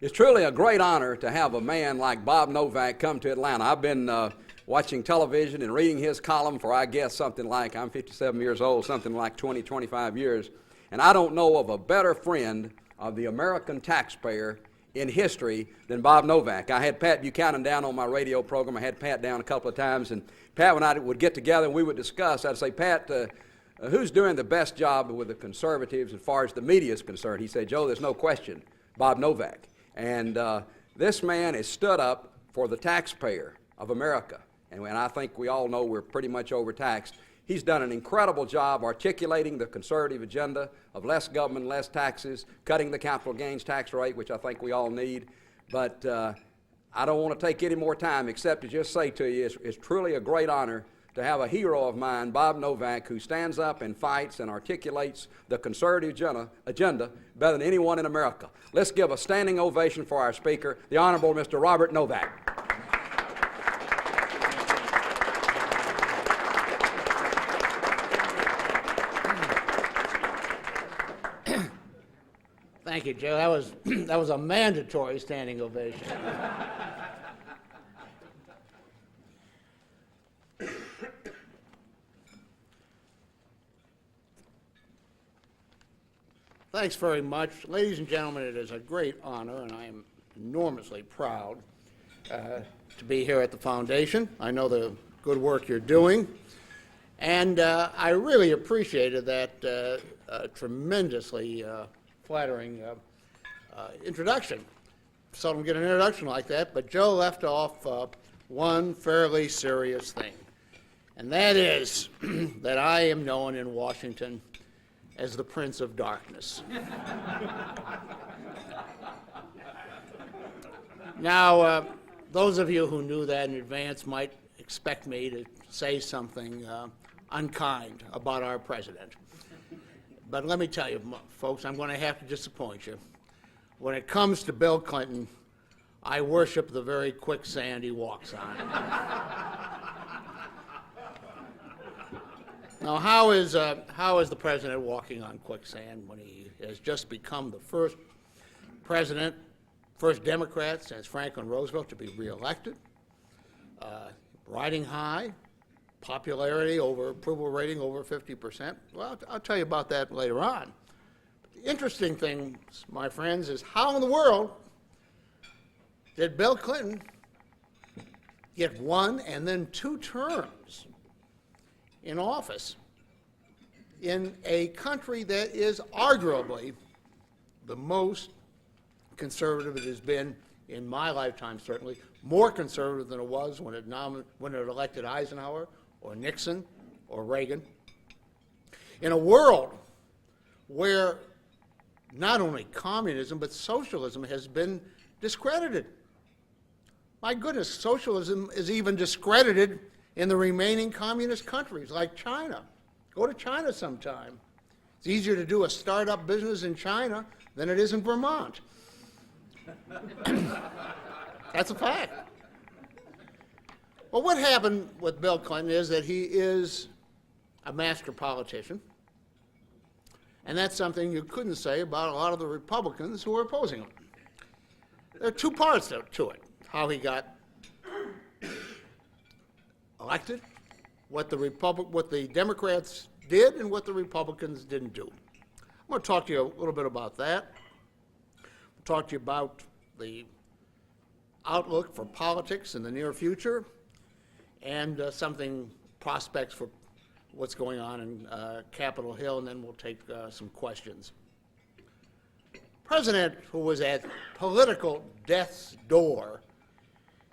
it's truly a great honor to have a man like Bob Novak come to Atlanta. I've been watching television and reading his column for, I guess, something like, I'm 57 years old, something like 20, 25 years. And I don't know of a better friend of the American taxpayer in history than Bob Novak. I had Pat Buchanan down on my radio program. I had Pat down a couple of times, and Pat and I would get together and we would discuss. I'd say, Pat, who's doing the best job with the conservatives as far as the media is concerned? He said, Joe, there's no question, Bob Novak. And this man has stood up for the taxpayer of America. And I think we all know we're pretty much overtaxed. He's done an incredible job articulating the conservative agenda of less government, less taxes, cutting the capital gains tax rate, which I think we all need. But I don't want to take any more time except to just say to you, it's truly a great honor to have a hero of mine, Bob Novak, who stands up and fights and articulates the conservative agenda better than anyone in America. Let's give a standing ovation for our speaker, the Honorable Mr. Robert Novak. Thank you, Joe. That was a mandatory standing ovation. Thanks very much. Ladies and gentlemen, it is a great honor, and I am enormously proud to be here at the Foundation. I know the good work you're doing, and I really appreciated that tremendously flattering introduction. Seldom get an introduction like that, but Joe left off one fairly serious thing, and that is that I am known in Washington as the Prince of Darkness. Now, those of you who knew that in advance might expect me to say something unkind about our president. But let me tell you, folks, I'm going to have to disappoint you. When it comes to Bill Clinton, I worship the very quicksand he walks on. Now, how is the president walking on quicksand when he has just become the first president, first Democrat since Franklin Roosevelt to be reelected, riding high, popularity over, approval rating over 50%? Well, I'll tell you about that later on. But the interesting thing, my friends, is how in the world did Bill Clinton get 1 and then 2 terms in office in a country that is arguably the most conservative it has been in my lifetime, certainly, more conservative than it was when it elected Eisenhower or Nixon or Reagan. In a world where not only communism but socialism has been discredited. My goodness, socialism is even discredited in the remaining communist countries like China. Go to China sometime. It's easier to do a startup business in China than it is in Vermont. That's a fact. Well, what happened with Bill Clinton is that he is a master politician, and that's something you couldn't say about a lot of the Republicans who were opposing him. There are 2 parts to it: how he got elected, what the Democrats did, and what the Republicans didn't do. I'm going to talk to you a little bit about that. I'll talk to you about the outlook for politics in the near future, and prospects for what's going on in Capitol Hill, and then we'll take some questions. President who was at political death's door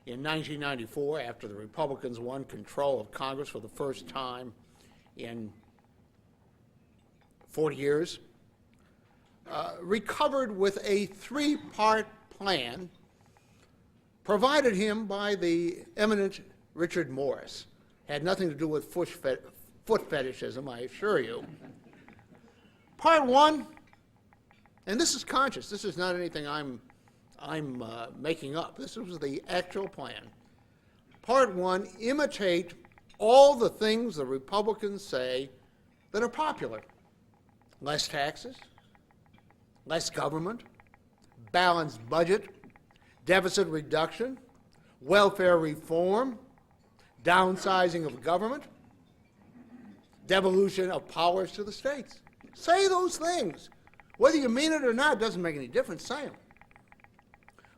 in 1994, after the Republicans won control of Congress for the first time in 40 years, recovered with a 3-part plan provided him by the eminent Richard Morris. Had nothing to do with foot fetishism, I assure you. Part 1, and this is conscious, this is not anything I'm making up. This was the actual plan. Part 1, imitate all the things the Republicans say that are popular. Less taxes, less government, balanced budget, deficit reduction, welfare reform, downsizing of government, devolution of powers to the states. Say those things. Whether you mean it or not doesn't make any difference. Say them.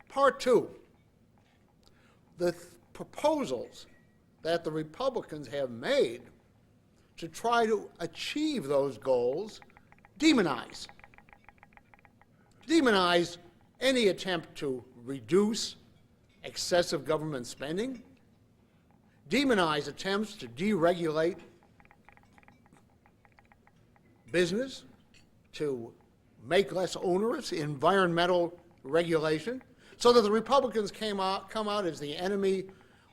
Part two, the proposals that the Republicans have made to try to achieve those goals demonize. Demonize any attempt to reduce excessive government spending, demonize attempts to deregulate business, to make less onerous environmental regulation, so that the Republicans come out as the enemy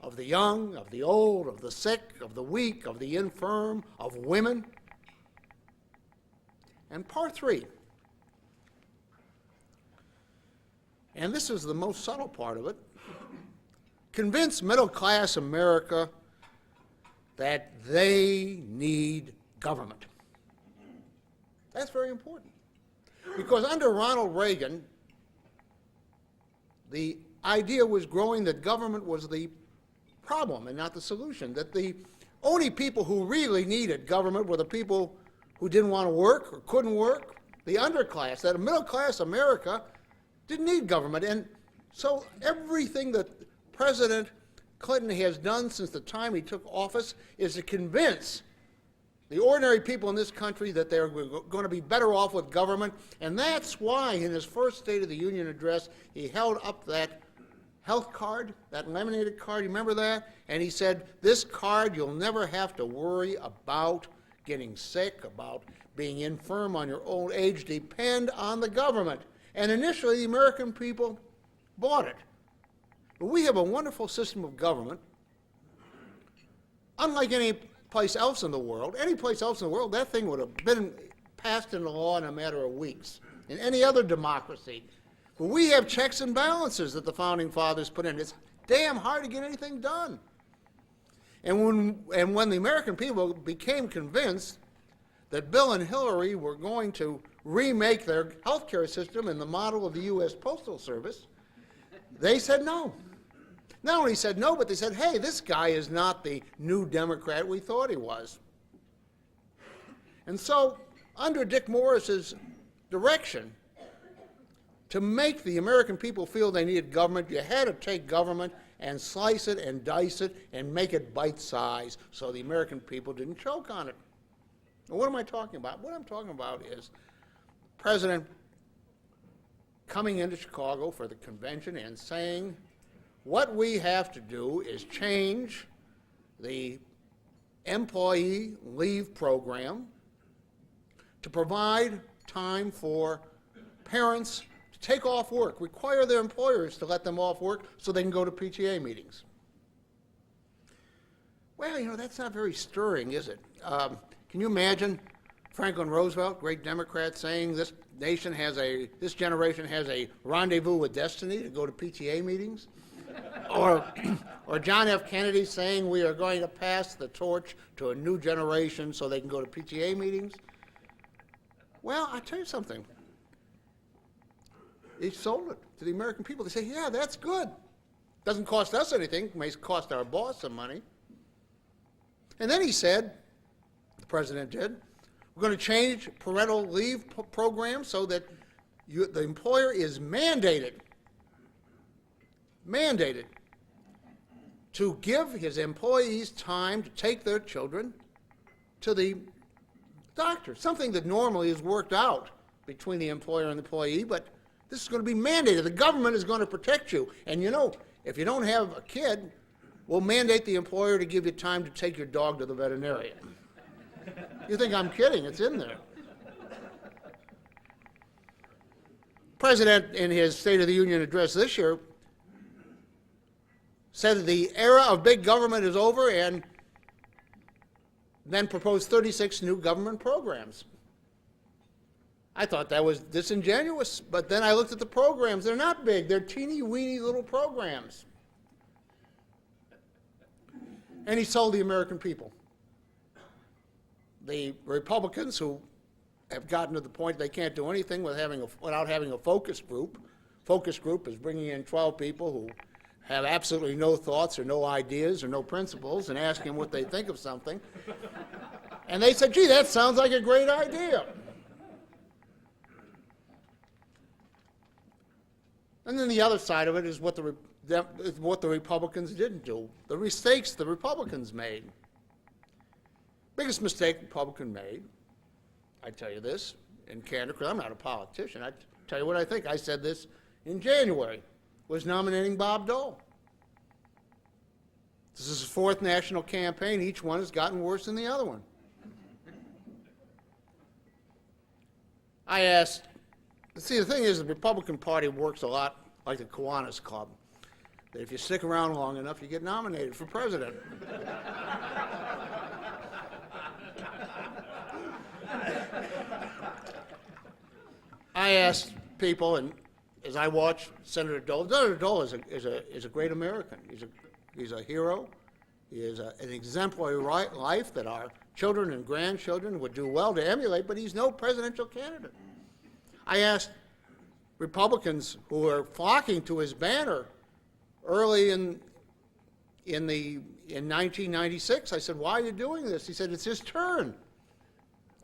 of the young, of the old, of the sick, of the weak, of the infirm, of women. And part three, and this is the most subtle part of it, convince middle-class America that they need government. That's very important. Because under Ronald Reagan, the idea was growing that government was the problem and not the solution, that the only people who really needed government were the people who didn't want to work or couldn't work, the underclass, that middle-class America didn't need government. And so everything that President Clinton has done since the time he took office is to convince the ordinary people in this country that they're going to be better off with government. And that's why in his first State of the Union address, he held up that health card, that laminated card, you remember that? And he said, this card, you'll never have to worry about getting sick, about being infirm on your old age. Depend on the government. And initially, the American people bought it. But we have a wonderful system of government, unlike any place else in the world. Any place else in the world, that thing would have been passed into law in a matter of weeks, in any other democracy. But we have checks and balances that the Founding Fathers put in. It's damn hard to get anything done. And when the American people became convinced that Bill and Hillary were going to remake their health care system in the model of the U.S. Postal Service, they said no. Not only said no, but they said, hey, this guy is not the new Democrat we thought he was. And so, under Dick Morris's direction, to make the American people feel they needed government, you had to take government and slice it and dice it and make it bite-sized so the American people didn't choke on it. And what am I talking about? What I'm talking about is President coming into Chicago for the convention and saying, what we have to do is change the employee leave program to provide time for parents to take off work, require their employers to let them off work so they can go to PTA meetings. Well, you know, that's not very stirring, is it? Can you imagine Franklin Roosevelt, great Democrat, saying this generation has a rendezvous with destiny to go to PTA meetings? Or John F. Kennedy saying we are going to pass the torch to a new generation so they can go to PTA meetings? Well, I'll tell you something. He sold it to the American people. They say, yeah, that's good. Doesn't cost us anything. It may cost our boss some money. And then he said, the president did, we're going to change parental leave programs so that the employer is mandated to give his employees time to take their children to the doctor, something that normally is worked out between the employer and the employee, but this is going to be mandated. The government is going to protect you. And you know, if you don't have a kid, we'll mandate the employer to give you time to take your dog to the veterinarian. You think I'm kidding? It's in there. President, in his State of the Union address this year, said that the era of big government is over and then proposed 36 new government programs. I thought that was disingenuous, but then I looked at the programs. They're not big. They're teeny-weeny little programs. And he sold the American people. The Republicans, who have gotten to the point they can't do anything without having a focus group, focus group is bringing in 12 people who have absolutely no thoughts or no ideas or no principles and asking them what they think of something. And they said, gee, that sounds like a great idea. And then the other side of it is what the Republicans didn't do, the mistakes the Republicans made. Biggest mistake Republican made, I tell you this, in candor, because I'm not a politician, I tell you what I think. I said this in January, was nominating Bob Dole. This is his fourth national campaign. Each one has gotten worse than the other one. I asked, see, the thing is, the Republican Party works a lot like the Kiwanis Club, that if you stick around long enough, you get nominated for president. I asked people, and as I watch Senator Dole is a great American. He's a hero. He is an exemplary life that our children and grandchildren would do well to emulate, but he's no presidential candidate. I asked Republicans who were flocking to his banner early in 1996, I said, why are you doing this? He said, it's his turn.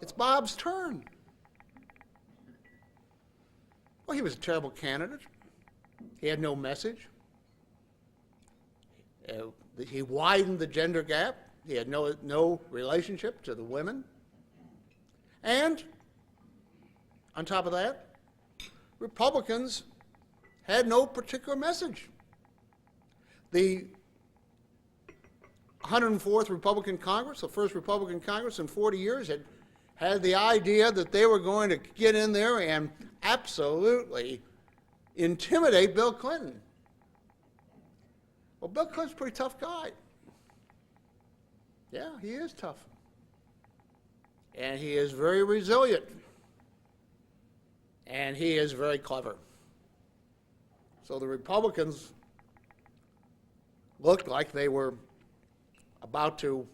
It's Bob's turn. Well, he was a terrible candidate. He had no message. He widened the gender gap. He had no relationship to the women. And on top of that, Republicans had no particular message. The 104th Republican Congress, the first Republican Congress in 40 years, had the idea that they were going to get in there and absolutely intimidate Bill Clinton. Well, Bill Clinton's a pretty tough guy. Yeah, he is tough. And he is very resilient. And he is very clever. So the Republicans looked like they were about to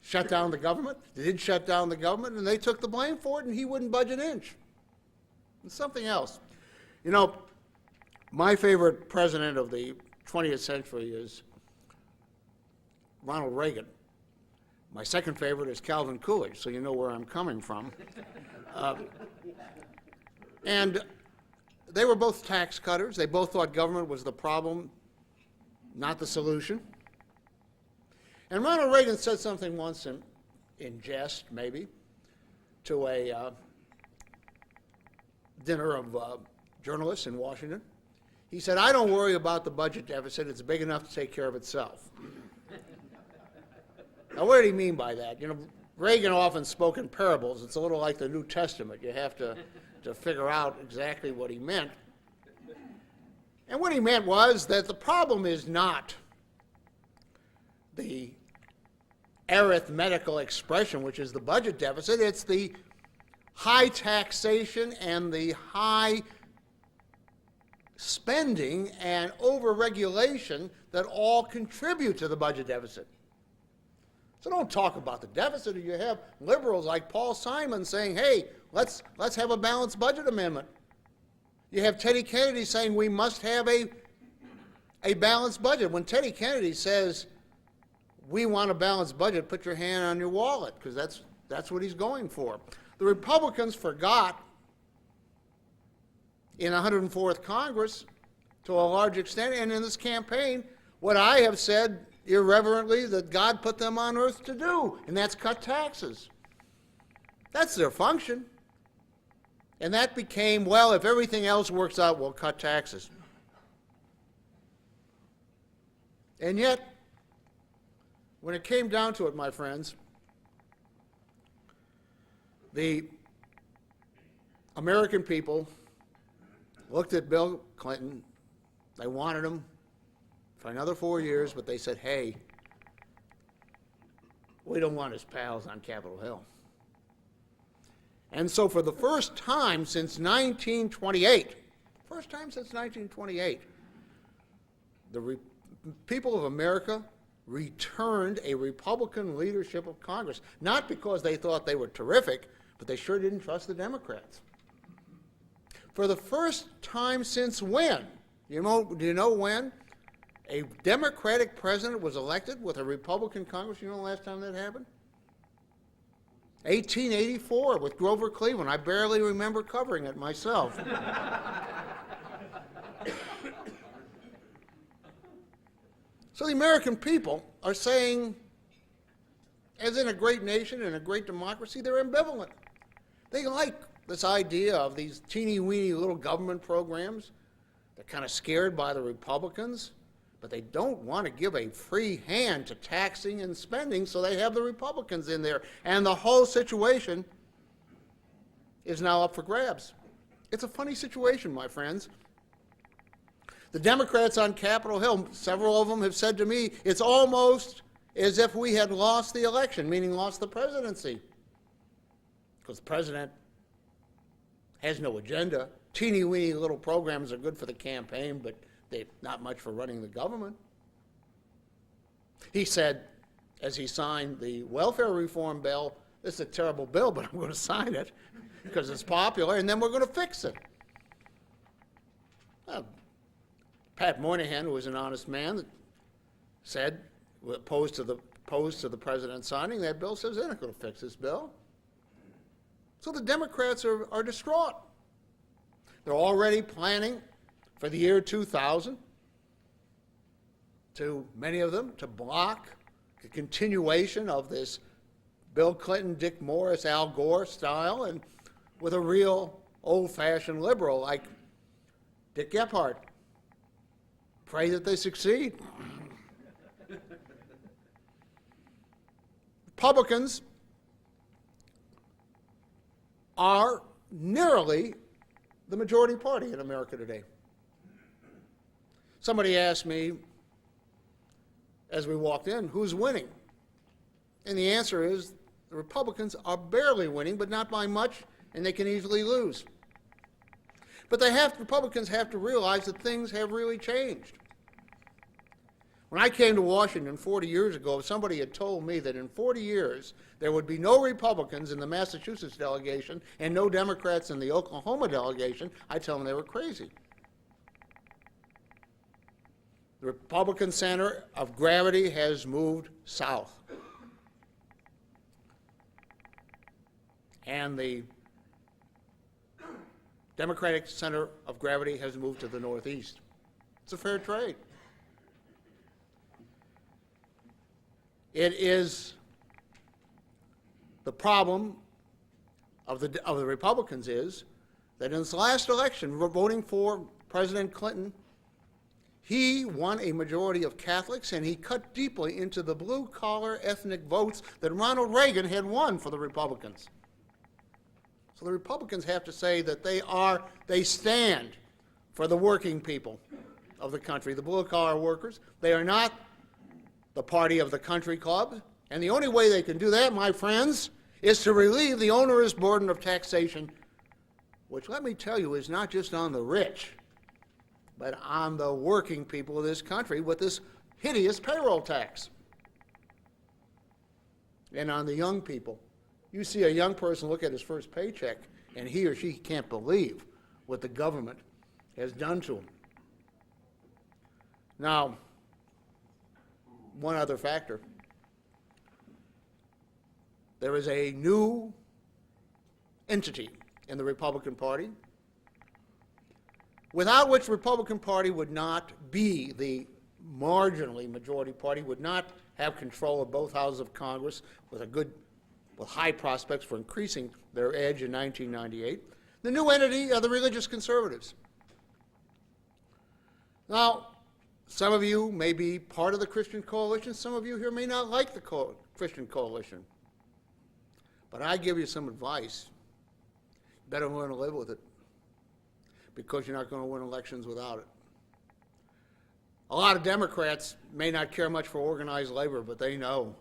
shut down the government. They did shut down the government, and they took the blame for it, and he wouldn't budge an inch. And something else. You know, my favorite president of the 20th century is Ronald Reagan. My second favorite is Calvin Coolidge, so you know where I'm coming from. And they were both tax cutters. They both thought government was the problem, not the solution. And Ronald Reagan said something once in jest, maybe, to a dinner of journalists in Washington. He said, I don't worry about the budget deficit. It's big enough to take care of itself. Now, what did he mean by that? You know, Reagan often spoke in parables. It's a little like the New Testament. You have to figure out exactly what he meant. And what he meant was that the problem is not the arithmetical expression, which is the budget deficit. It's the high taxation and the high spending and over-regulation that all contribute to the budget deficit. So don't talk about the deficit. You have liberals like Paul Simon saying, hey, let's have a balanced budget amendment. You have Teddy Kennedy saying we must have a balanced budget. When Teddy Kennedy says we want a balanced budget, put your hand on your wallet, because that's what he's going for. The Republicans forgot in the 104th Congress to a large extent, and in this campaign, what I have said irreverently that God put them on earth to do, and that's cut taxes. That's their function. And that became, well, if everything else works out, we'll cut taxes. And yet, when it came down to it, my friends, the American people looked at Bill Clinton. They wanted him for another 4 years, but they said, hey, we don't want his pals on Capitol Hill. And so for the first time since 1928, the people of America returned a Republican leadership of Congress, not because they thought they were terrific, but they sure didn't trust the Democrats. For the first time since when? Do you know when? A Democratic president was elected with a Republican Congress. You know the last time that happened? 1884 with Grover Cleveland. I barely remember covering it myself. So the American people are saying, as in a great nation and a great democracy, they're ambivalent. They like this idea of these teeny-weeny little government programs. They're kind of scared by the Republicans, but they don't want to give a free hand to taxing and spending, so they have the Republicans in there. And the whole situation is now up for grabs. It's a funny situation, my friends. The Democrats on Capitol Hill, several of them have said to me, it's almost as if we had lost the election, meaning lost the presidency. Because the president has no agenda. Teeny-weeny little programs are good for the campaign, but they're not much for running the government. He said, as he signed the welfare reform bill, this is a terrible bill, but I'm going to sign it because it's popular, and then we're going to fix it. Well, Pat Moynihan, who was an honest man, said, opposed to the president signing that bill, says they're not going to fix this bill. So the Democrats are distraught. They're already planning for the year 2000 many of them, to block the continuation of this Bill Clinton, Dick Morris, Al Gore style, and with a real old-fashioned liberal like Dick Gephardt. Pray that they succeed. Republicans are nearly the majority party in America today. Somebody asked me as we walked in, who's winning? And the answer is the Republicans are barely winning, but not by much, and they can easily lose. But Republicans have to realize that things have really changed. When I came to Washington 40 years ago, if somebody had told me that in 40 years there would be no Republicans in the Massachusetts delegation and no Democrats in the Oklahoma delegation, I'd tell them they were crazy. The Republican center of gravity has moved south. And the Democratic center of gravity has moved to the northeast. It's a fair trade. It is the problem of the Republicans is that in this last election, we're voting for President Clinton. He won a majority of Catholics, and he cut deeply into the blue-collar ethnic votes that Ronald Reagan had won for the Republicans. So the Republicans have to say that they stand for the working people of the country, the blue-collar workers. They are not the party of the country club, and the only way they can do that, my friends, is to relieve the onerous burden of taxation, which, let me tell you, is not just on the rich, but on the working people of this country with this hideous payroll tax. And on the young people. You see a young person look at his first paycheck, and he or she can't believe what the government has done to him. Now, one other factor. There is a new entity in the Republican Party without which the Republican Party would not be the marginally majority party, would not have control of both houses of Congress with high prospects for increasing their edge in 1998. The new entity are the religious conservatives. Now, some of you may be part of the Christian coalition. Some of you here may not like the Christian coalition. But I give you some advice. You better learn to live with it, because you're not going to win elections without it. A lot of Democrats may not care much for organized labor, but they know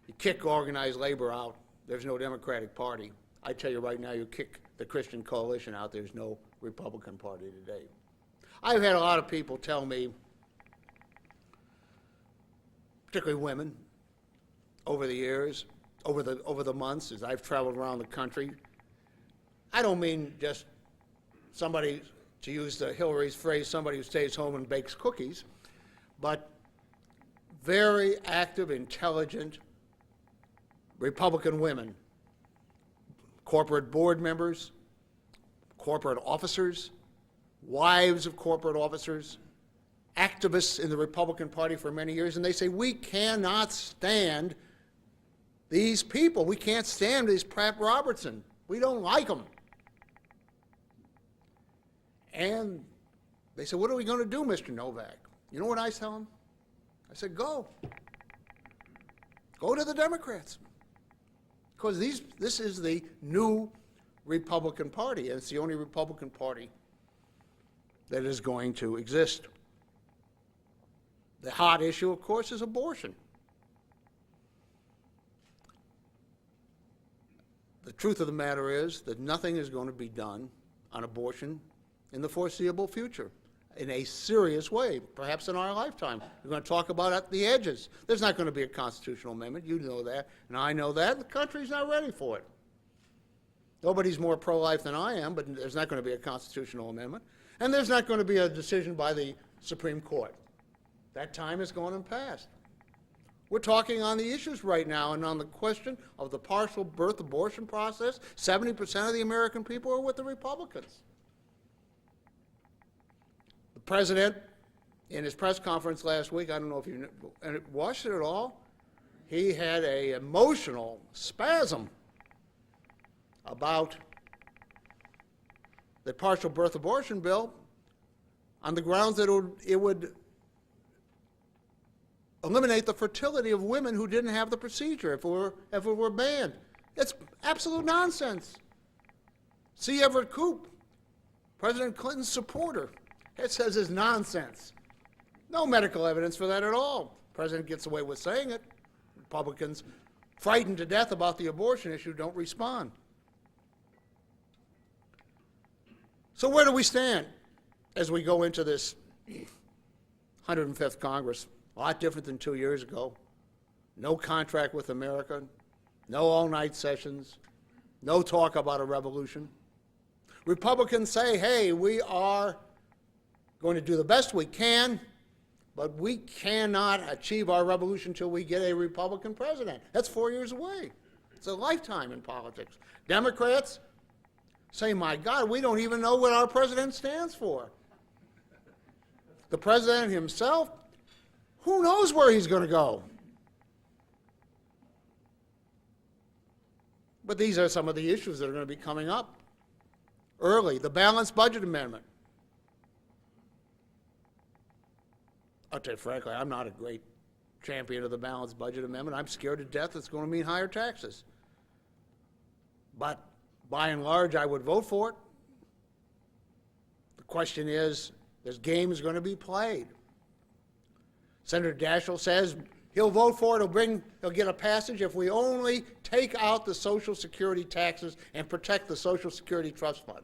you kick organized labor out, there's no Democratic Party. I tell you right now, you kick the Christian coalition out, there's no Republican Party today. I've had a lot of people tell me, particularly women, over the years, over the months as I've traveled around the country. I don't mean just somebody, to use the Hillary's phrase, somebody who stays home and bakes cookies, but very active, intelligent Republican women, corporate board members, corporate officers, wives of corporate officers, activists in the Republican Party for many years, and they say, we cannot stand these people. We can't stand these Pratt Robertson. We don't like them. And they said, what are we going to do, Mr. Novak? You know what I tell them? I said, go. Go to the Democrats. Because this is the new Republican Party, and it's the only Republican Party that is going to exist. The hot issue, of course, is abortion. The truth of the matter is that nothing is going to be done on abortion in the foreseeable future in a serious way, perhaps in our lifetime. We're going to talk about at the edges. There's not going to be a constitutional amendment. You know that, and I know that. The country's not ready for it. Nobody's more pro-life than I am, but there's not going to be a constitutional amendment. And there's not going to be a decision by the Supreme Court. That time is gone and past. We're talking on the issues right now, and on the question of the partial birth abortion process, 70% of the American people are with the Republicans. The president, in his press conference last week, I don't know if you watched it at all, he had an emotional spasm about the partial birth abortion bill on the grounds that it would eliminate the fertility of women who didn't have the procedure if it were banned. That's absolute nonsense. C. Everett Koop, President Clinton's supporter, it says it's nonsense. No medical evidence for that at all. The president gets away with saying it. Republicans, frightened to death about the abortion issue, don't respond. So where do we stand as we go into this 105th Congress? A lot different than 2 years ago. No contract with America, no all-night sessions, no talk about a revolution. Republicans say, hey, we are going to do the best we can, but we cannot achieve our revolution until we get a Republican president. That's 4 years away. It's a lifetime in politics. Democrats say, my God, we don't even know what our president stands for. The president himself, who knows where he's going to go? But these are some of the issues that are going to be coming up early. The balanced budget amendment. I'll tell you frankly, I'm not a great champion of the balanced budget amendment. I'm scared to death it's going to mean higher taxes. But by and large, I would vote for it. The question is, this game is going to be played. Senator Daschle says he'll vote for it, he'll get a passage if we only take out the Social Security taxes and protect the Social Security Trust Fund.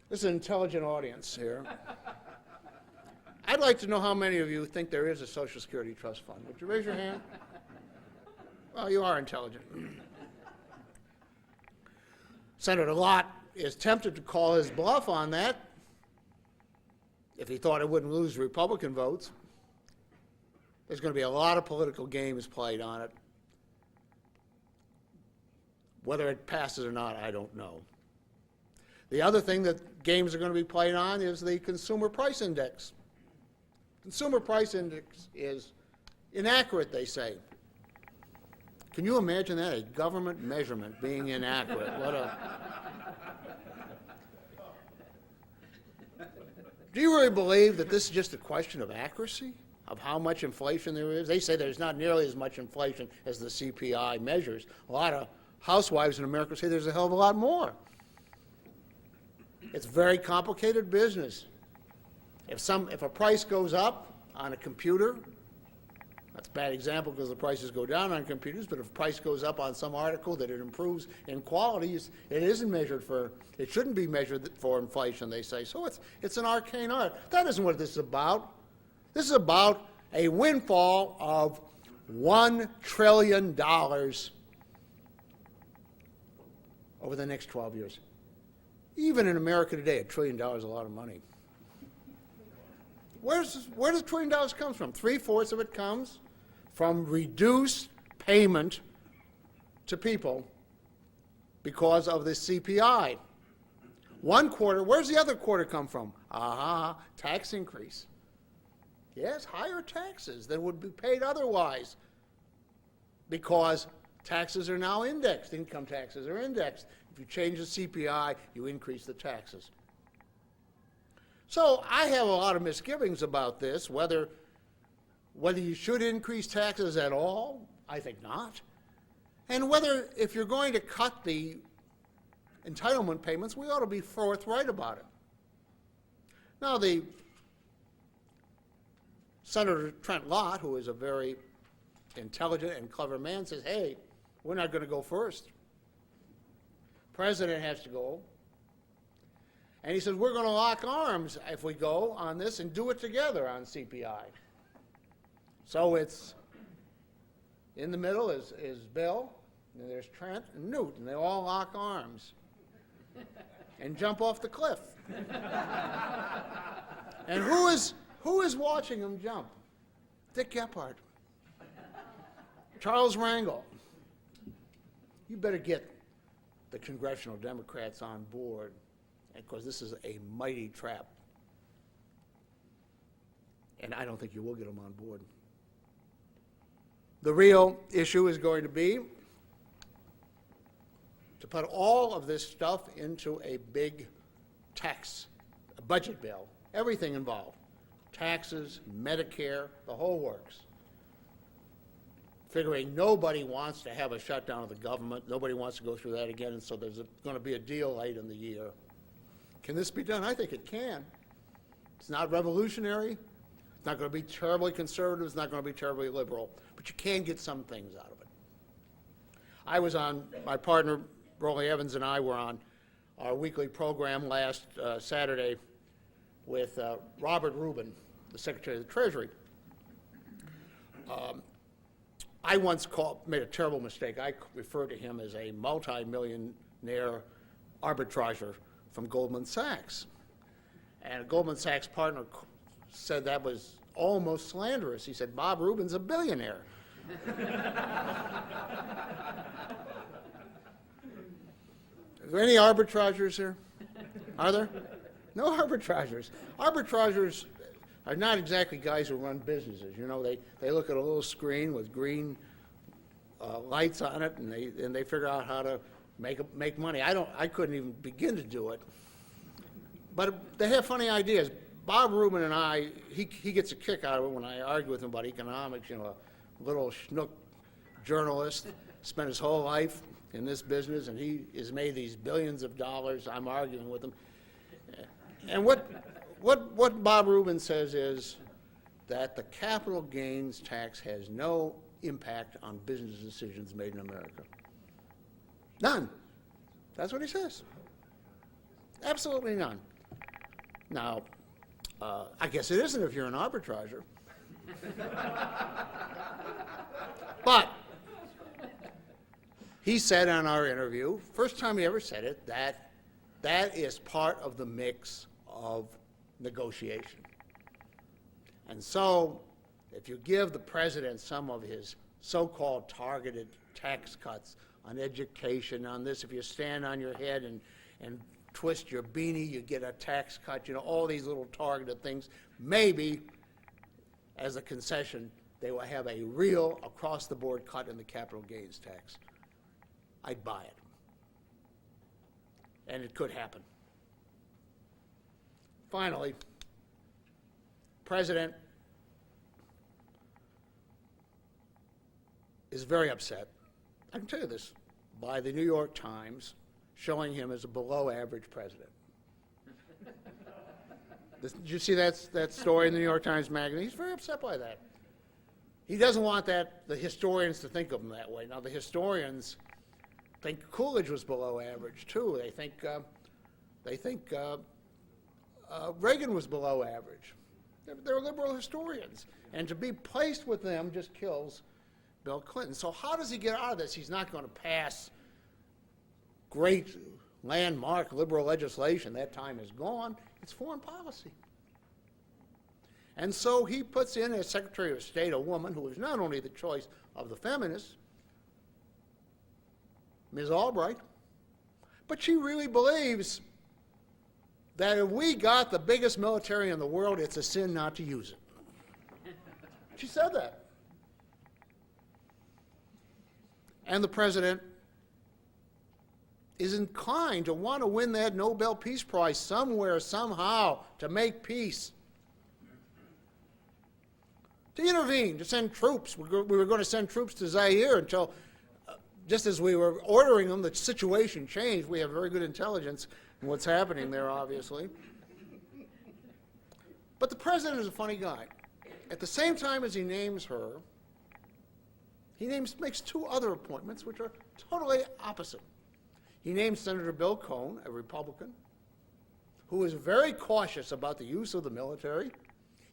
This is an intelligent audience here. I'd like to know how many of you think there is a Social Security Trust Fund. Would you raise your hand? Well, you are intelligent. Senator Lott is tempted to call his bluff on that if he thought it wouldn't lose Republican votes. There's going to be a lot of political games played on it. Whether it passes or not, I don't know. The other thing that games are going to be played on is the Consumer Price Index. Consumer Price Index is inaccurate, they say. Can you imagine that? A government measurement being inaccurate. Do you really believe that this is just a question of accuracy, of how much inflation there is? They say there's not nearly as much inflation as the CPI measures. A lot of housewives in America say there's a hell of a lot more. It's very complicated business. If a price goes up on a computer, that's a bad example because the prices go down on computers, but if a price goes up on some article that it improves in quality, it isn't measured for, it shouldn't be measured for inflation, they say. So it's an arcane art. That isn't what this is about. This is about a windfall of $1 trillion over the next 12 years. Even in America today, $1 trillion is a lot of money. Where does $1 trillion come from? 3/4 of it comes from reduced payment to people because of the CPI. 1/4, where's the other quarter come from? Tax increase. Yes, higher taxes than would be paid otherwise because taxes are now indexed. Income taxes are indexed. If you change the CPI, you increase the taxes. So I have a lot of misgivings about this, whether you should increase taxes at all, I think not, and whether if you're going to cut the entitlement payments, we ought to be forthright about it. Now, the Senator Trent Lott, who is a very intelligent and clever man, says, hey, we're not going to go first. President has to go. And he says, we're going to lock arms if we go on this and do it together on CPI. So it's in the middle is Bill, and there's Trent and Newt, and they all lock arms and jump off the cliff. And who is watching them jump? Dick Gephardt, Charles Rangel. You better get the congressional Democrats on board, because this is a mighty trap. And I don't think you will get them on board. The real issue is going to be to put all of this stuff into a big a budget bill, everything involved. Taxes, Medicare, the whole works. Figuring nobody wants to have a shutdown of the government, nobody wants to go through that again, and so there's going to be a deal late in the year. Can this be done? I think it can. It's not revolutionary. It's not going to be terribly conservative. It's not going to be terribly liberal. But you can get some things out of it. I was on, my partner, Rolly Evans, and I were on our weekly program last Saturday with Robert Rubin, the Secretary of the Treasury. I once made a terrible mistake. I referred to him as a multi-millionaire arbitrager from Goldman Sachs. And a Goldman Sachs partner said that was almost slanderous. He said, Bob Rubin's a billionaire. Are there any arbitragers here? Are there? No arbitragers. Arbitragers are not exactly guys who run businesses. You know, they look at a little screen with green lights on it, and they figure out how to make money. I couldn't even begin to do it. But they have funny ideas. Bob Rubin and I, he gets a kick out of it when I argue with him about economics. You know, a little schnook journalist, spent his whole life in this business, and he has made these billions of dollars. I'm arguing with him. And what Bob Rubin says is that the capital gains tax has no impact on business decisions made in America. None. That's what he says. Absolutely none. Now, I guess it isn't if you're an arbitrager. But he said on our interview, first time he ever said it, that is part of the mix of negotiation. And so, if you give the president some of his so-called targeted tax cuts on education, on this, if you stand on your head and twist your beanie, you get a tax cut, you know, all these little targeted things, maybe as a concession, they will have a real across-the-board cut in the capital gains tax. I'd buy it. And it could happen. Finally, President is very upset, I can tell you this, by the New York Times showing him as a below-average president. Did you see that story in the New York Times Magazine? He's very upset by that. He doesn't want the historians to think of him that way. Now, the historians think Coolidge was below average, too. They think Reagan was below average. They're liberal historians. And to be placed with them just kills Bill Clinton. So how does he get out of this? He's not going to pass great landmark liberal legislation. That time is gone. It's foreign policy. And so he puts in as Secretary of State a woman who is not only the choice of the feminists, Ms. Albright, but she really believes that if we got the biggest military in the world, it's a sin not to use it. She said that. And the president is inclined to want to win that Nobel Peace Prize somewhere, somehow, to make peace. To intervene, to send troops. We were going to send troops to Zaire until, just as we were ordering them, the situation changed. We have very good intelligence in what's happening there, obviously. But the president is a funny guy. At the same time as he names her, he makes two other appointments which are totally opposite. He names Senator Bill Cohn, a Republican, who is very cautious about the use of the military.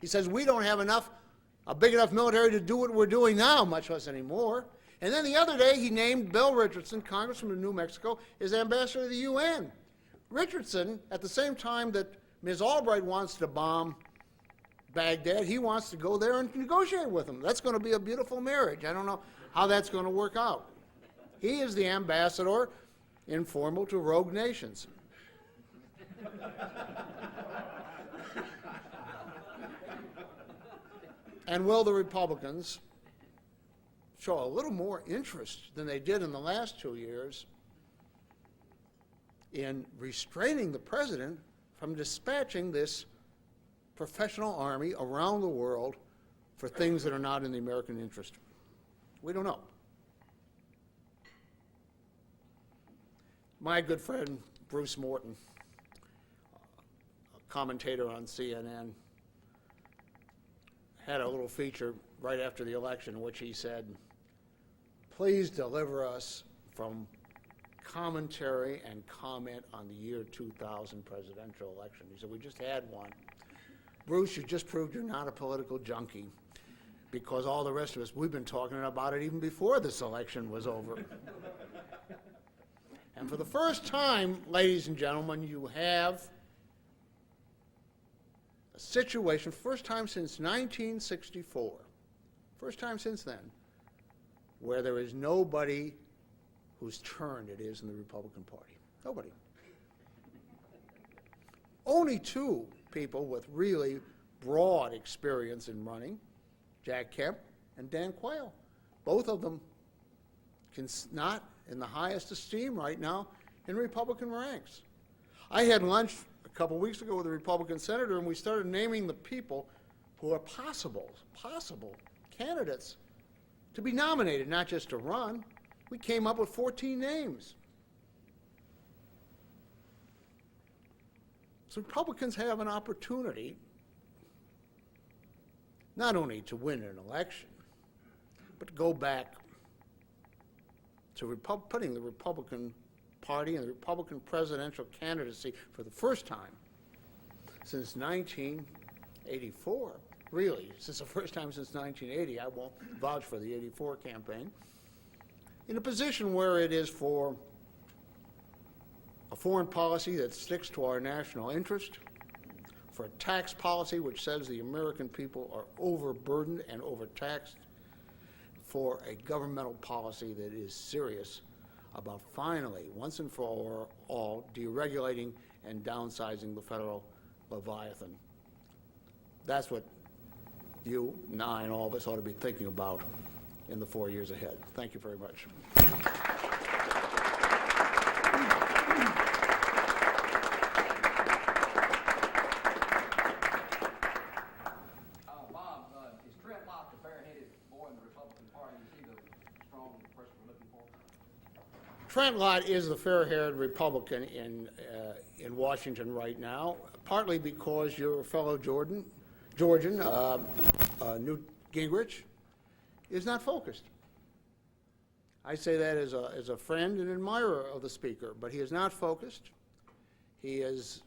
He says, we don't have a big enough military to do what we're doing now, much less anymore. And then the other day, he named Bill Richardson, congressman of New Mexico, as ambassador to the UN. Richardson, at the same time that Ms. Albright wants to bomb Baghdad, he wants to go there and negotiate with them. That's going to be a beautiful marriage. I don't know how that's going to work out. He is the ambassador, informal, to rogue nations. And will the Republicans show a little more interest than they did in the last 2 years in restraining the president from dispatching this professional army around the world for things that are not in the American interest? We don't know. My good friend Bruce Morton, a commentator on CNN, had a little feature right after the election in which he said, please deliver us from commentary and comment on the year 2000 presidential election. He said, we just had one. Bruce, you just proved you're not a political junkie, because all the rest of us, we've been talking about it even before this election was over. And for the first time, ladies and gentlemen, you have a situation, first time since 1964, first time since then, where there is nobody whose turn it is in the Republican Party. Nobody. Only two people with really broad experience in running, Jack Kemp and Dan Quayle. Both of them not in the highest esteem right now in Republican ranks. I had lunch a couple weeks ago with a Republican senator, and we started naming the people who are possible candidates to be nominated, not just to run. We came up with 14 names. So Republicans have an opportunity not only to win an election, but to go back to putting the Republican Party and the Republican presidential candidacy for the first time since 1984, really, since the first time since 1980, I won't vouch for the 84 campaign, in a position where it is for a foreign policy that sticks to our national interest, for a tax policy which says the American people are overburdened and overtaxed, for a governmental policy that is serious about finally, once and for all, deregulating and downsizing the federal Leviathan. That's what you and I and all of us ought to be thinking about in the 4 years ahead. Thank you very much. Trent Lott is the fair-haired Republican in Washington right now, partly because your fellow Georgian, Newt Gingrich, is not focused. I say that as a friend and admirer of the Speaker, but he is not focused. He's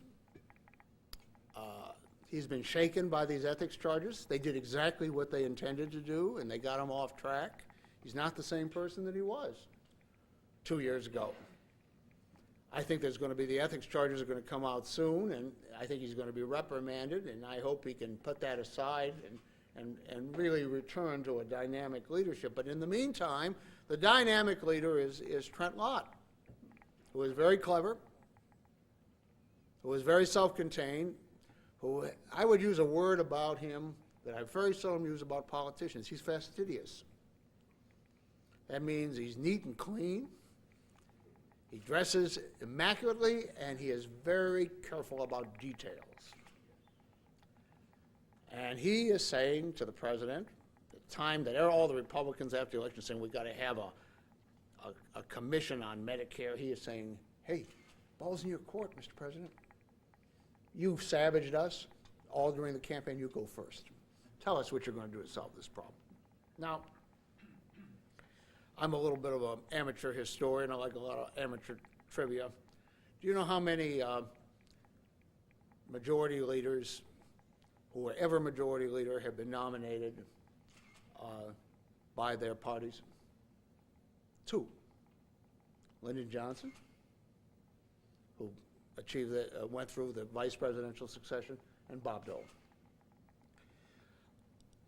been shaken by these ethics charges. They did exactly what they intended to do, and they got him off track. He's not the same person that he was 2 years ago. I think there's going to be, the ethics charges are going to come out soon, and I think he's going to be reprimanded, and I hope he can put that aside and really return to a dynamic leadership. But in the meantime, the dynamic leader is Trent Lott, who is very clever, who is very self-contained, who I would use a word about him that I very seldom use about politicians. He's fastidious. That means he's neat and clean. He dresses immaculately, and he is very careful about details. And he is saying to the president, at the time that all the Republicans after the election saying we've got to have a commission on Medicare, he is saying, hey, ball's in your court, Mr. President. You savaged us all during the campaign. You go first. Tell us what you're going to do to solve this problem. Now, I'm a little bit of an amateur historian. I like a lot of amateur trivia. Do you know how many majority leaders who were ever majority leader have been nominated by their parties? 2. Lyndon Johnson, who achieved went through the vice presidential succession, and Bob Dole.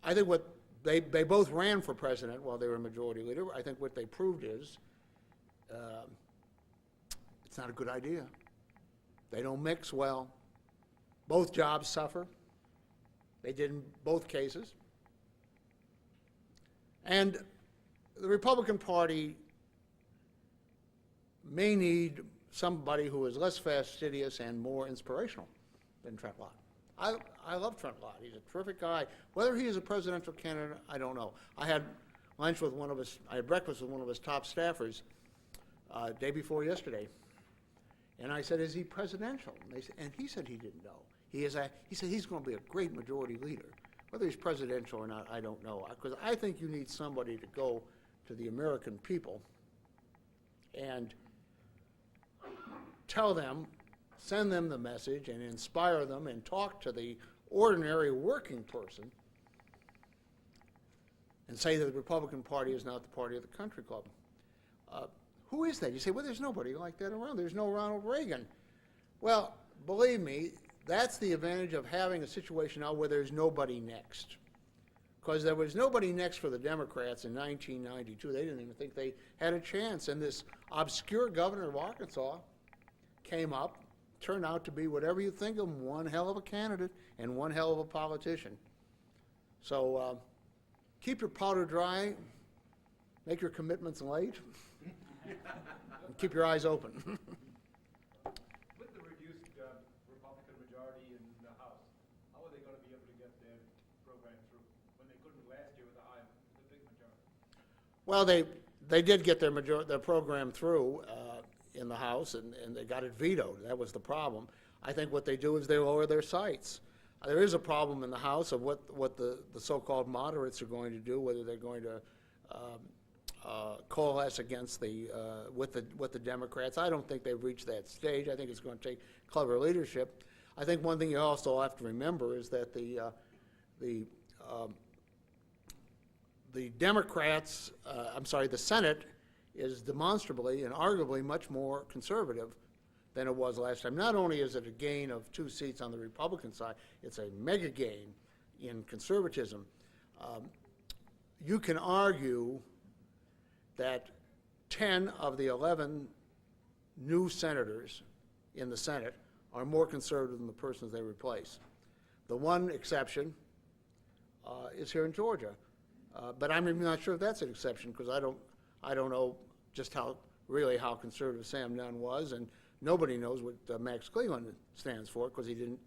I think what they both ran for president while they were majority leader. I think what they proved is it's not a good idea. They don't mix well. Both jobs suffer. They did in both cases. And the Republican Party may need somebody who is less fastidious and more inspirational than Trent Lott. I love Trent Lott. He's a terrific guy. Whether he is a presidential candidate, I don't know. I had breakfast with one of his top staffers day before yesterday, and I said, "Is he presidential?" And he said he didn't know. He said he's going to be a great majority leader. Whether he's presidential or not, I don't know. Because I think you need somebody to go to the American people and tell them, send them the message and inspire them and talk to the ordinary working person and say that the Republican Party is not the party of the country club. Who is that? You say, well, there's nobody like that around. There's no Ronald Reagan. Well, believe me, that's the advantage of having a situation now where there's nobody next. Because there was nobody next for the Democrats in 1992. They didn't even think they had a chance. And this obscure governor of Arkansas came up, turned out to be whatever you think of him, one hell of a candidate and one hell of a politician. So keep your powder dry, make your commitments late, and keep your eyes open. With the reduced Republican majority in the House, how are they going to be able to get their program through when they couldn't last year with the big majority? Well, they did get their program through in the House, and they got it vetoed. That was the problem. I think what they do is they lower their sights. There is a problem in the House of what the so-called moderates are going to do, whether they're going to coalesce against with the Democrats. I don't think they've reached that stage. I think it's going to take clever leadership. I think one thing you also have to remember is that the Democrats, the Senate is demonstrably and arguably much more conservative than it was last time. Not only is it a gain of 2 seats on the Republican side, it's a mega gain in conservatism. You can argue that 10 of the 11 new senators in the Senate are more conservative than the persons they replace. The one exception is here in Georgia. But I'm even not sure if that's an exception, because I don't know just how conservative Sam Nunn was, and nobody knows what Max Cleveland stands for, because he didn't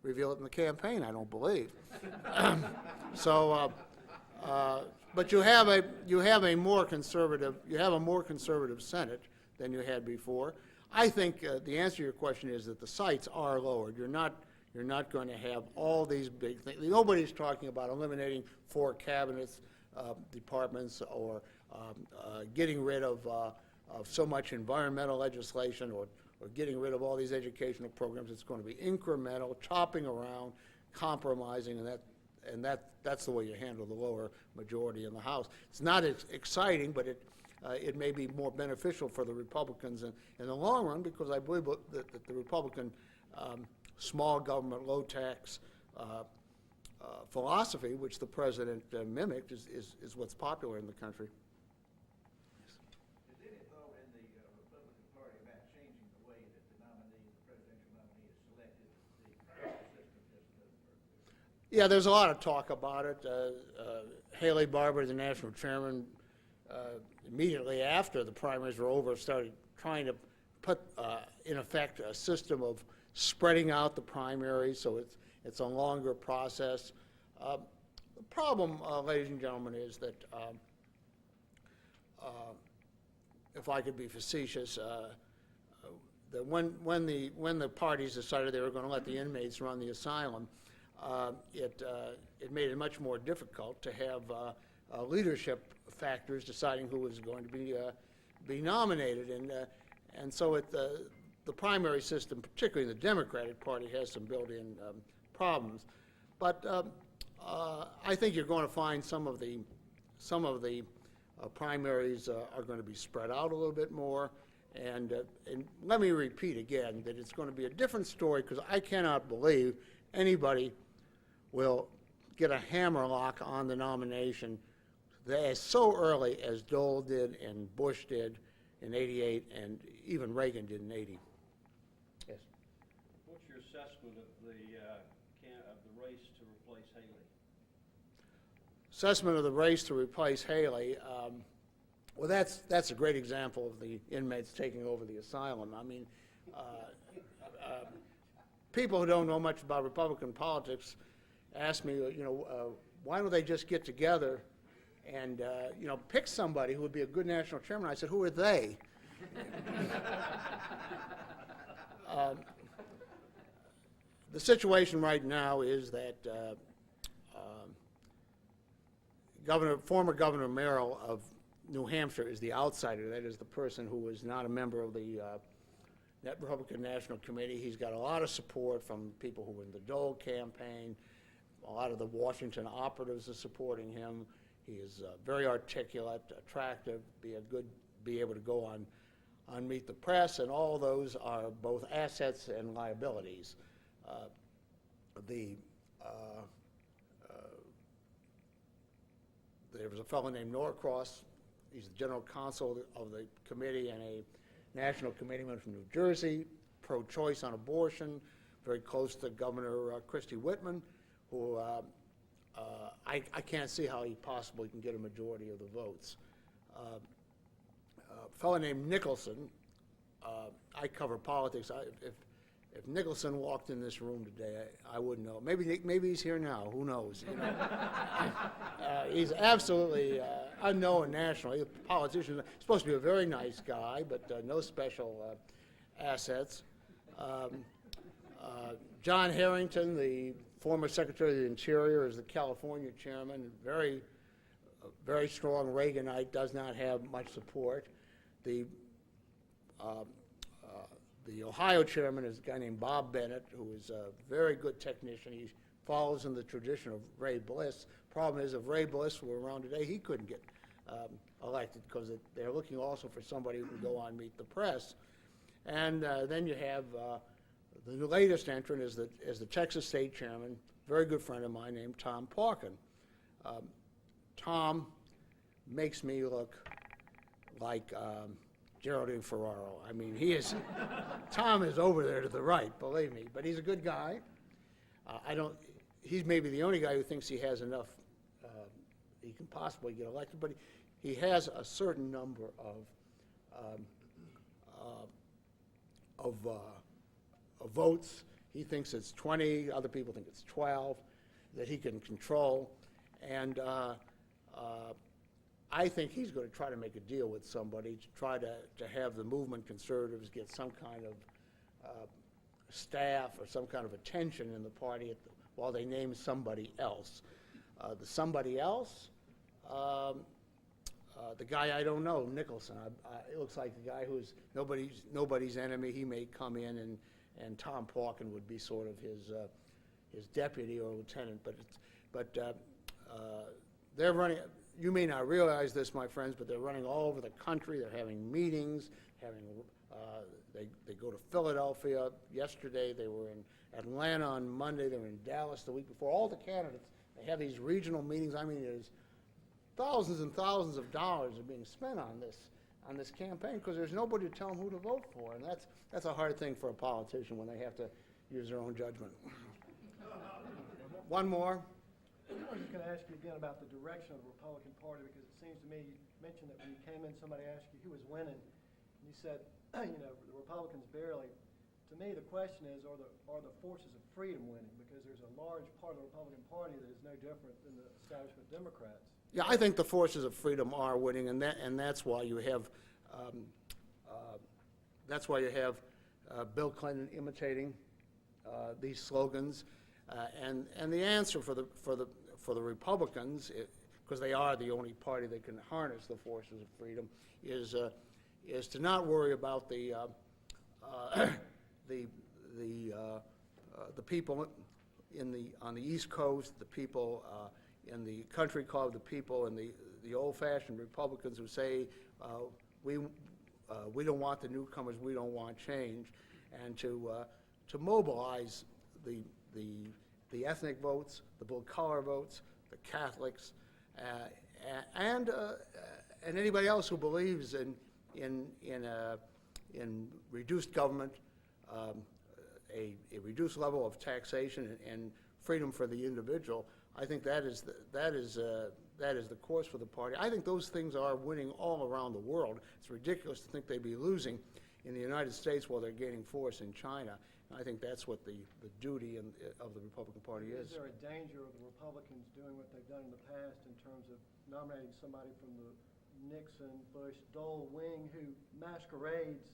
reveal it in the campaign, I don't believe. But you have a more conservative Senate than you had before. I think the answer to your question is that the sights are lowered. You're not going to have all these big things. Nobody's talking about eliminating 4 cabinets departments or getting rid of so much environmental legislation or getting rid of all these educational programs. It's going to be incremental, chopping around, compromising, and that's the way you handle the lower majority in the House. It's not as exciting, but it may be more beneficial for the Republicans in the long run, because I believe that the Republican small government, low tax philosophy, which the president mimicked, is what's popular in the country. Is there any thought in the Republican Party about changing the way that the nominee, the presidential nominee, is selected? The current system just doesn't work. Yeah, there's a lot of talk about it. Haley Barbour, the national chairman, immediately after the primaries were over, started trying to put in effect a system of spreading out the primaries, so it's a longer process. The problem, ladies and gentlemen, is that if I could be facetious, that when the parties decided they were going to let the inmates run the asylum, it made it much more difficult to have leadership factors deciding who was going to be nominated, and so the primary system, particularly in the Democratic Party, has some built-in problems. But I think you're going to find some of the primaries are going to be spread out a little bit more. And let me repeat again that it's going to be a different story, because I cannot believe anybody will get a hammerlock on the nomination as so early as Dole did and Bush did in '88 and even Reagan did in '80. Yes. What's your assessment of the race to replace Haley? Assessment of the race to replace Haley. Well, that's a great example of the inmates taking over the asylum. I mean, people who don't know much about Republican politics ask me, why don't they just get together and pick somebody who would be a good national chairman? I said, who are they? The situation right now is that former Governor Merrill of New Hampshire is the outsider. That is the person who was not a member of the Republican National Committee. He's got a lot of support from people who were in the Dole campaign. A lot of the Washington operatives are supporting him. He is very articulate, attractive, be able to go on Meet the Press, and all those are both assets and liabilities. There was a fellow named Norcross. He's the general counsel of the committee and a national committeeman from New Jersey, pro-choice on abortion, very close to Governor Christie Whitman, who I can't see how he possibly can get a majority of the votes. A fellow named Nicholson, I cover politics. If Nicholson walked in this room today, I wouldn't know. Maybe he's here now. Who knows? He's absolutely unknown nationally. He's a politician. He's supposed to be a very nice guy, but no special assets. John Harrington, the former Secretary of the Interior, is the California chairman. Very strong Reaganite, does not have much support. The Ohio chairman is a guy named Bob Bennett, who is a very good technician. He follows in the tradition of Ray Bliss. Problem is, if Ray Bliss were around today, he couldn't get elected, because they're looking also for somebody who can go on Meet the Press. And then you have the latest entrant is the Texas State chairman, very good friend of mine named Tom Pauken. Tom makes me look like Geraldine Ferraro. I mean, Tom is over there to the right, believe me, but he's a good guy. He's maybe the only guy who thinks he has enough, he can possibly get elected, but he has a certain number of votes. He thinks it's 20, other people think it's 12, that he can control, and I think he's going to try to make a deal with somebody to try to have the movement conservatives get some kind of staff or some kind of attention in the party while they name somebody else. The somebody else, the guy I don't know, Nicholson. It looks like the guy who's nobody's enemy. He may come in, and Tom Pauken would be sort of his deputy or lieutenant. But they're running. you may not realize this, my friends, but they're running all over the country. They're having meetings, they go to Philadelphia yesterday. They were in Atlanta on Monday. They were in Dallas the week before. All the candidates, they have these regional meetings. I mean, there's thousands and thousands of dollars are being spent on this campaign because there's nobody to tell them who to vote for, and that's a hard thing for a politician when they have to use their own judgment. One more. I was just going to ask you again about the direction of the Republican Party, because it seems to me you mentioned that when you came in, somebody asked you who was winning, and you said, the Republicans barely. To me, the question is, are the forces of freedom winning? Because there's a large part of the Republican Party that is no different than the establishment Democrats. Yeah, I think the forces of freedom are winning, and that's why you have Bill Clinton imitating these slogans, and the answer for the Republicans, because they are the only party that can harness the forces of freedom, is to not worry about the people on the East Coast, the people in the country club, the people in the old-fashioned Republicans who say we don't want the newcomers, we don't want change, and to mobilize the ethnic votes, the blue-collar votes, the Catholics, and anybody else who believes in reduced government, a reduced level of taxation, and freedom for the individual. I think that is the course for the party. I think those things are winning all around the world. It's ridiculous to think they'd be losing in the United States while they're gaining force in China. And I think that's what the duty of the Republican Party is. Is there a danger of the Republicans doing what they've done in the past in terms of nominating somebody from the Nixon, Bush, Dole wing who masquerades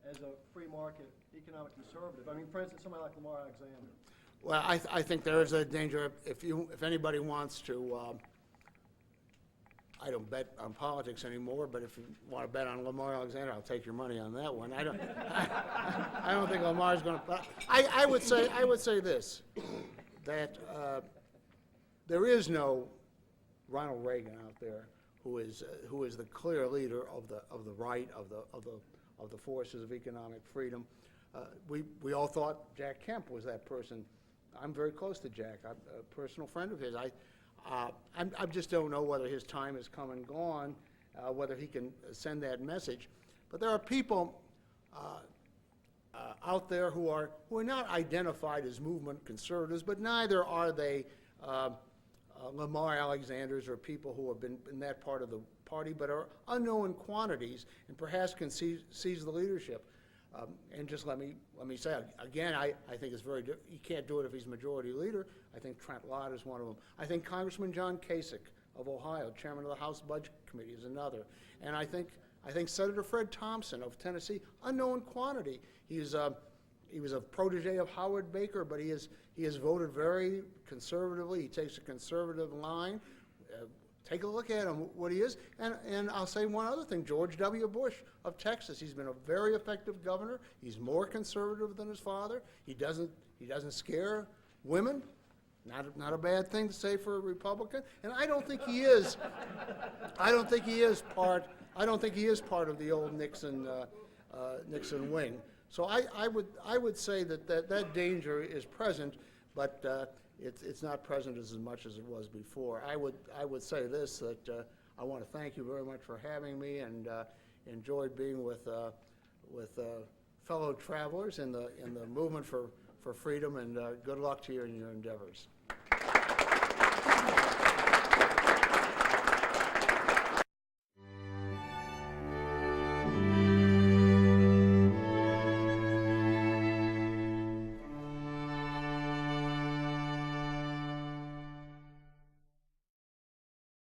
as a free market economic conservative? I mean, for instance, somebody like Lamar Alexander. Well, I think there is a danger if anybody wants to. I don't bet on politics anymore, but if you want to bet on Lamar Alexander, I'll take your money on that one. I don't think Lamar's going to. I would say this, that there is no Ronald Reagan out there who is the clear leader of the right of the forces of economic freedom. We all thought Jack Kemp was that person. I'm very close to Jack. I'm a personal friend of his. I just don't know whether his time has come and gone, whether he can send that message. But there are people out there who are not identified as movement conservatives, but neither are they Lamar Alexanders or people who have been in that part of the party, but are unknown quantities and perhaps can seize the leadership. And just let me say again, I think it's you can't do it if he's majority leader. I think Trent Lott is one of them. I think Congressman John Kasich of Ohio, chairman of the House Budget Committee, is another. And I think Senator Fred Thompson of Tennessee, unknown quantity. He was a protege of Howard Baker, but he has voted very conservatively. He takes a conservative line. Take a look at him, what he is. And I'll say one other thing, George W. Bush of Texas. He's been a very effective governor. He's more conservative than his father. He doesn't scare women. Not a bad thing to say for a Republican. And I don't think he is. I don't think he is part of the old Nixon wing. So I would say that danger is present, but it's not present as much as it was before. I would say this, that I want to thank you very much for having me, and enjoyed being with fellow travelers in the movement for freedom, and good luck to you in your endeavors.